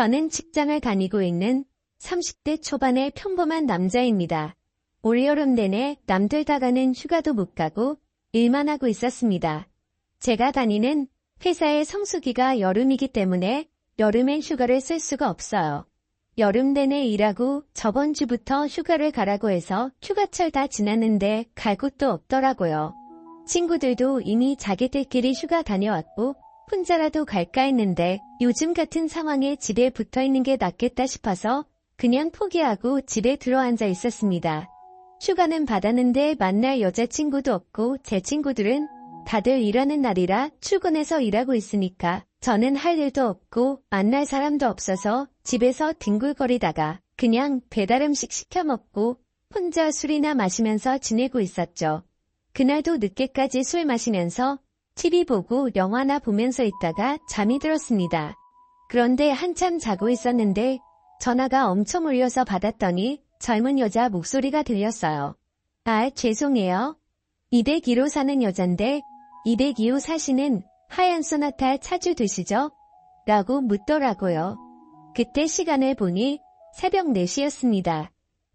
저는 직장을 다니고 있는 30대 초반의 평범한 남자입니다. 올여름 내내 남들 다 가는 휴가도 못 가고 일만 하고 있었습니다. 제가 다니는 회사의 성수기가 여름이기 때문에 여름엔 휴가를 쓸 수가 없어요. 여름 내내 일하고 저번 주부터 휴가를 가라고 해서 휴가철 다 지났는데 갈 곳도 없더라고요. 친구들도 이미 자기들끼리 휴가 다녀왔고 혼자라도 갈까 했는데 요즘 같은 상황에 집에 붙어있는 게 낫겠다 싶어서 그냥 포기하고 집에 들어앉아 있었습니다. 휴가는 받았는데 만날 여자친구도 없고 제 친구들은 다들 일하는 날이라 출근해서 일하고 있으니까 저는 할 일도 없고 만날 사람도 없어서 집에서 뒹굴거리다가 그냥 배달음식 시켜 먹고 혼자 술이나 마시면서 지내고 있었죠. 그날도 늦게까지 술 마시면서 TV 보고 영화나 보면서 있다가 잠이 들었습니다. 그런데 한참 자고 있었는데 전화가 엄청 울려서 받았더니 젊은 여자 목소리가 들렸어요. 아, 죄송해요. 202호 사는 여잔데 202호 사시는 하얀 소나타 차주 되시죠? 라고 묻더라고요. 그때 시간을 보니 새벽 4시였습니다.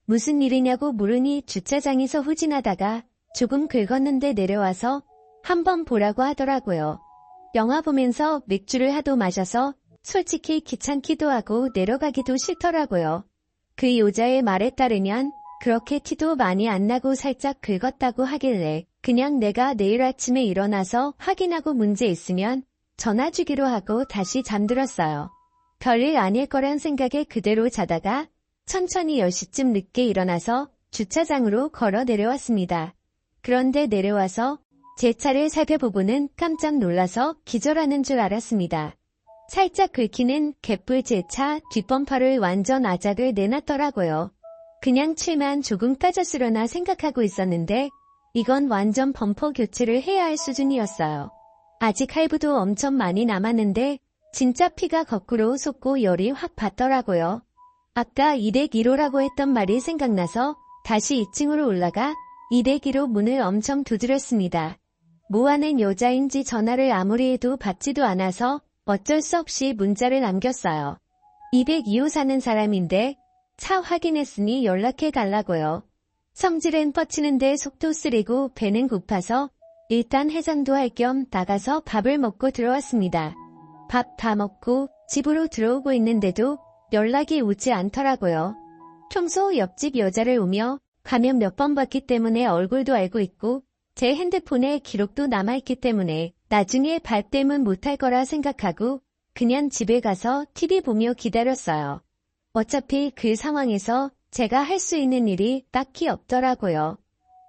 무슨 일이냐고 물으니 주차장에서 후진하다가 조금 긁었는데 내려와서 한번 보라고 하더라고요. 영화 보면서 맥주를 하도 마셔서 솔직히 귀찮기도 하고 내려가기도 싫더라고요. 그 여자의 말에 따르면 그렇게 티도 많이 안 나고 살짝 긁었다고 하길래 그냥 내가 내일 아침에 일어나서 확인하고 문제 있으면 전화 주기로 하고 다시 잠들었어요. 별일 아닐 거란 생각에 그대로 자다가 천천히 10시쯤 늦게 일어나서 주차장으로 걸어 내려왔습니다. 그런데 내려와서 제 차를 살펴보고는 깜짝 놀라서 기절하는 줄 알았습니다. 살짝 긁히는 개뿔 제 차 뒷범퍼를 완전 아작을 내놨더라고요. 그냥 칠만 조금 까졌으려나 생각하고 있었는데 이건 완전 범퍼 교체를 해야 할 수준이었어요. 아직 할부도 엄청 많이 남았는데 진짜 피가 거꾸로 솟고 열이 확 받더라고요. 아까 201호라고 했던 말이 생각나서 다시 2층으로 올라가 201호 문을 엄청 두드렸습니다. 뭐하는 여자인지 전화를 아무리 해도 받지도 않아서 어쩔 수 없이 문자를 남겼어요. 202호 사는 사람인데 차 확인했으니 연락해달라고요. 성질은 뻗치는데 속도 쓰리고 배는 고파서 일단 해장도 할 겸 나가서 밥을 먹고 들어왔습니다. 밥 다 먹고 집으로 들어오고 있는데도 연락이 오지 않더라고요. 평소 옆집 여자를 오며 가면 몇 번 봤기 때문에 얼굴도 알고 있고 제 핸드폰에 기록도 남아있기 때문에 나중에 발뺌은 못할 거라 생각하고 그냥 집에 가서 TV 보며 기다렸어요. 어차피 그 상황에서 제가 할 수 있는 일이 딱히 없더라고요.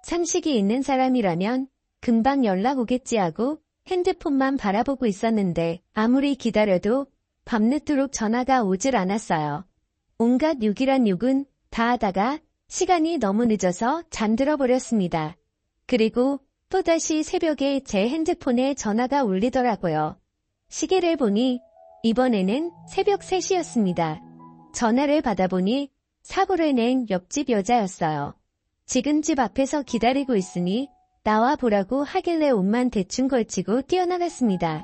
상식이 있는 사람이라면 금방 연락 오겠지 하고 핸드폰만 바라보고 있었는데 아무리 기다려도 밤늦도록 전화가 오질 않았어요. 온갖 욕이란 욕은 다 하다가 시간이 너무 늦어서 잠들어 버렸습니다. 그리고 또다시 새벽에 제 핸드폰에 전화가 울리더라고요. 시계를 보니 이번에는 새벽 3시였습니다. 전화를 받아보니 사고를 낸 옆집 여자였어요. 지금 집 앞에서 기다리고 있으니 나와 보라고 하길래 옷만 대충 걸치고 뛰어나갔습니다.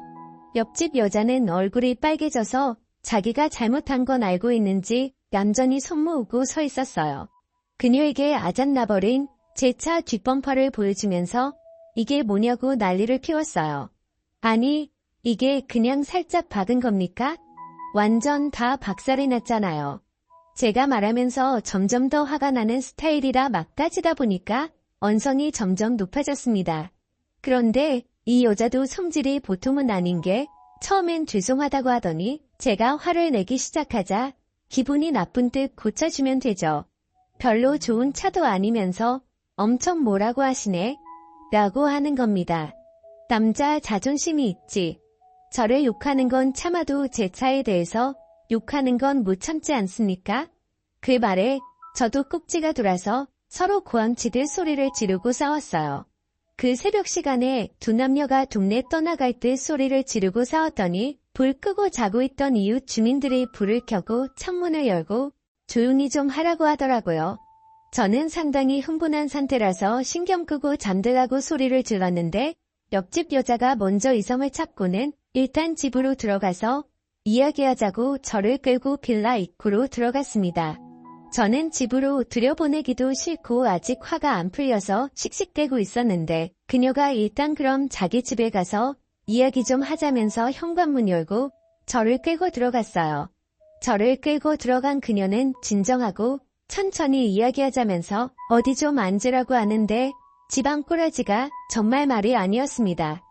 옆집 여자는 얼굴이 빨개져서 자기가 잘못한 건 알고 있는지 얌전히 손 모으고 서 있었어요. 그녀에게 아작나버린 제 차 뒷범퍼를 보여주면서 이게 뭐냐고 난리를 피웠어요. 아니, 이게 그냥 살짝 박은 겁니까? 완전 다 박살이 났잖아요. 제가 말하면서 점점 더 화가 나는 스타일이라 막 따지다 보니까 언성이 점점 높아졌습니다. 그런데 이 여자도 성질이 보통은 아닌 게 처음엔 죄송하다고 하더니 제가 화를 내기 시작하자 기분이 나쁜 듯 고쳐주면 되죠. 별로 좋은 차도 아니면서 엄청 뭐라고 하시네? 라고 하는 겁니다. 남자 자존심이 있지. 저를 욕하는 건 참아도 제 차에 대해서 욕하는 건 못 참지 않습니까? 그 말에 저도 꼭지가 돌아서 서로 고함치듯 소리를 지르고 싸웠어요. 그 새벽 시간에 두 남녀가 동네 떠나갈 듯 소리를 지르고 싸웠더니 불 끄고 자고 있던 이웃 주민들이 불을 켜고 창문을 열고 조용히 좀 하라고 하더라고요. 저는 상당히 흥분한 상태라서 신경 끄고 잠들라고 소리를 질렀는데 옆집 여자가 먼저 이성을 찾고는 일단 집으로 들어가서 이야기하자고 저를 끌고 빌라 입구로 들어갔습니다. 저는 집으로 들여보내기도 싫고 아직 화가 안 풀려서 씩씩대고 있었는데 그녀가 일단 그럼 자기 집에 가서 이야기 좀 하자면서 현관문 열고 저를 끌고 들어갔어요. 저를 끌고 들어간 그녀는 진정하고 천천히 이야기하자면서 어디 좀 앉으라고 하는데 집안 꼬라지가 정말 말이 아니었습니다.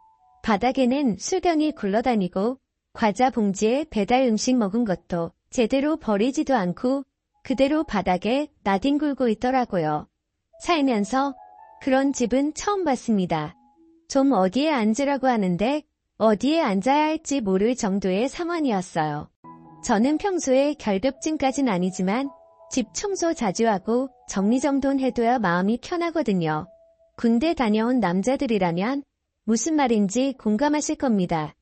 바닥에는 술병이 굴러다니고 과자 봉지에 배달 음식 먹은 것도 제대로 버리지도 않고 그대로 바닥에 나뒹굴고 있더라고요. 살면서 그런 집은 처음 봤습니다. 좀 어디에 앉으라고 하는데 어디에 앉아야 할지 모를 정도의 상황이었어요. 저는 평소에 결벽증까진 아니지만 집 청소 자주 하고 정리정돈해둬야 마음이 편하거든요. 군대 다녀온 남자들이라면 무슨 말인지 공감하실 겁니다.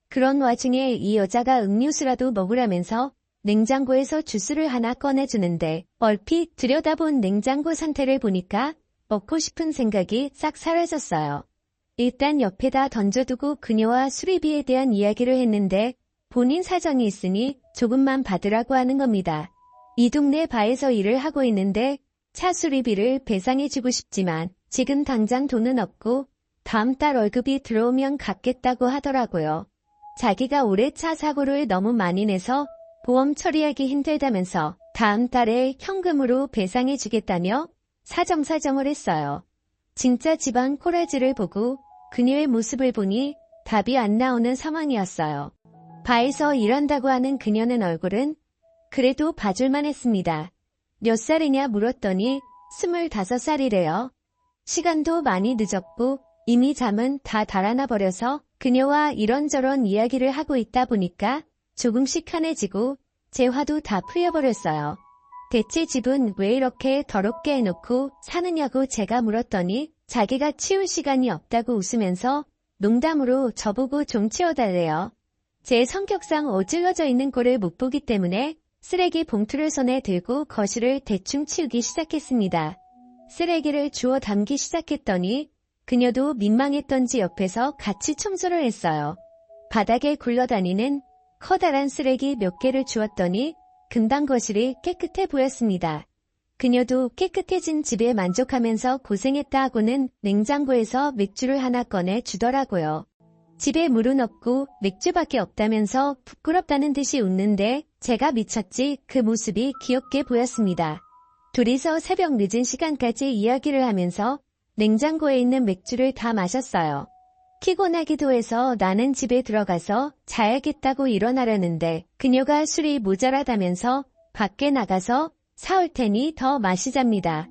그런 와중에 이 여자가 음료수라도 먹으라면서 냉장고에서 주스를 하나 꺼내주는데 얼핏 들여다본 냉장고 상태를 보니까 먹고 싶은 생각이 싹 사라졌어요. 일단 옆에다 던져두고 그녀와 수리비에 대한 이야기를 했는데 본인 사정이 있으니 조금만 받으라고 하는 겁니다. 이 동네 바에서 일을 하고 있는데 차 수리비를 배상해주고 싶지만 지금 당장 돈은 없고 다음 달 월급이 들어오면 갚겠다고 하더라고요. 자기가 올해 차 사고를 너무 많이 내서 보험 처리하기 힘들다면서 다음 달에 현금으로 배상해주겠다며 사정사정을 했어요. 진짜 집안 꼬라지를 보고 그녀의 모습을 보니 답이 안 나오는 상황이었어요. 바에서 일한다고 하는 그녀는 얼굴은 그래도 봐줄만 했습니다. 몇 살이냐 물었더니 25살이래요. 시간도 많이 늦었고 이미 잠은 다 달아나 버려서 그녀와 이런저런 이야기를 하고 있다 보니까 조금씩 편해지고 제 화도 다 풀려버렸어요. 대체 집은 왜 이렇게 더럽게 해놓고 사느냐고 제가 물었더니 자기가 치울 시간이 없다고 웃으면서 농담으로 저보고 좀 치워달래요. 제 성격상 어질러져 있는 꼴을 못 보기 때문에 쓰레기 봉투를 손에 들고 거실을 대충 치우기 시작했습니다. 쓰레기를 주워 담기 시작했더니 그녀도 민망했던지 옆에서 같이 청소를 했어요. 바닥에 굴러다니는 커다란 쓰레기 몇 개를 주웠더니 금방 거실이 깨끗해 보였습니다. 그녀도 깨끗해진 집에 만족하면서 고생했다 하고는 냉장고에서 맥주를 하나 꺼내 주더라고요. 집에 물은 없고 맥주밖에 없다면서 부끄럽다는 듯이 웃는데 제가 미쳤지 그 모습이 귀엽게 보였습니다. 둘이서 새벽 늦은 시간까지 이야기를 하면서 냉장고에 있는 맥주를 다 마셨어요. 피곤하기도 해서 나는 집에 들어가서 자야겠다고 일어나려는데 그녀가 술이 모자라다면서 밖에 나가서 사올 테니 더 마시잡니다.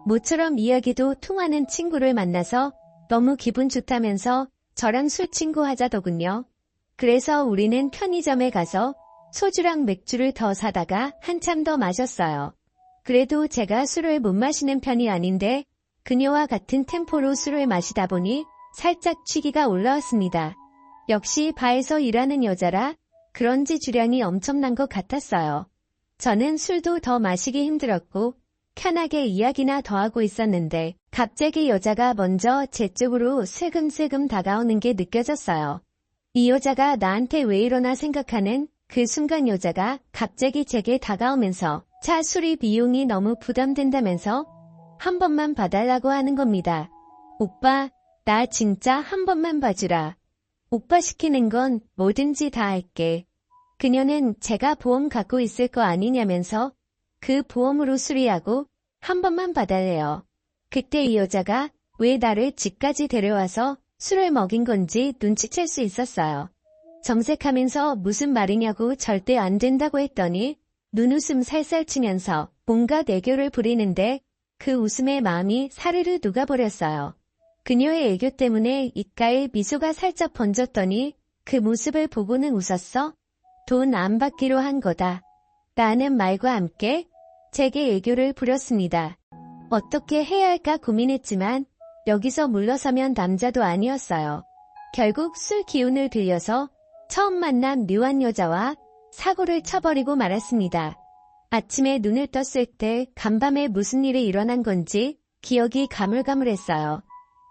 모처럼 이야기도 통하는 친구를 만나서 너무 기분 좋다면서 저랑 술 친구 하자더군요. 그래서 우리는 편의점에 가서 소주랑 맥주를 더 사다가 한참 더 마셨어요. 그래도 제가 술을 못 마시는 편이 아닌데 그녀와 같은 템포로 술을 마시다 보니 살짝 취기가 올라왔습니다. 역시 바에서 일하는 여자라 그런지 주량이 엄청난 것 같았어요. 저는 술도 더 마시기 힘들었고 편하게 이야기나 더 하고 있었는데 갑자기 여자가 먼저 제 쪽으로 슬금슬금 다가오는 게 느껴졌어요. 이 여자가 나한테 왜 이러나 생각하는 그 순간 여자가 갑자기 제게 다가오면서 차 수리 비용이 너무 부담된다면서 한 번만 봐달라고 하는 겁니다. 오빠, 나 진짜 한 번만 봐주라. 오빠 시키는 건 뭐든지 다 할게. 그녀는 제가 보험 갖고 있을 거 아니냐면서 그 보험으로 수리하고 한 번만 봐달래요. 그때 이 여자가 왜 나를 집까지 데려와서 술을 먹인 건지 눈치챌 수 있었어요. 정색하면서 무슨 말이냐고 절대 안 된다고 했더니 눈웃음 살살 치면서 온갖 애교를 부리는데 그 웃음에 마음이 사르르 녹아버렸어요. 그녀의 애교 때문에 입가에 미소가 살짝 번졌더니 그 모습을 보고는 웃었어? 돈 안 받기로 한 거다. 라는 말과 함께 제게 애교를 부렸습니다. 어떻게 해야 할까 고민했지만 여기서 물러서면 남자도 아니었어요. 결국 술 기운을 빌려서 처음 만난 묘한 여자와 사고를 쳐버리고 말았습니다. 아침에 눈을 떴을 때 간밤에 무슨 일이 일어난 건지 기억이 가물가물했어요.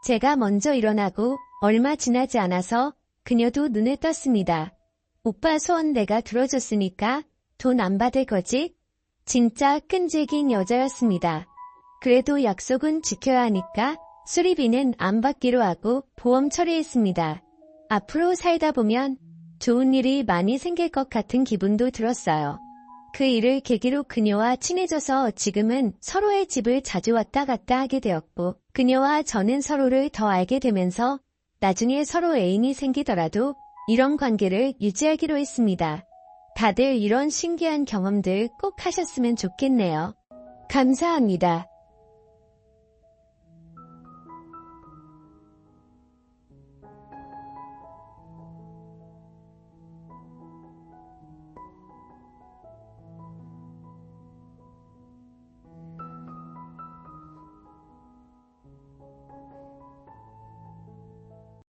제가 먼저 일어나고 얼마 지나지 않아서 그녀도 눈을 떴습니다. 오빠 소원 내가 들어줬으니까 돈 안 받을 거지? 진짜 끈질긴 여자였습니다. 그래도 약속은 지켜야 하니까 수리비는 안 받기로 하고 보험 처리했습니다. 앞으로 살다 보면 좋은 일이 많이 생길 것 같은 기분도 들었어요. 그 일을 계기로 그녀와 친해져서 지금은 서로의 집을 자주 왔다 갔다 하게 되었고, 그녀와 저는 서로를 더 알게 되면서 나중에 서로 애인이 생기더라도 이런 관계를 유지하기로 했습니다. 다들 이런 신기한 경험들 꼭 하셨으면 좋겠네요. 감사합니다.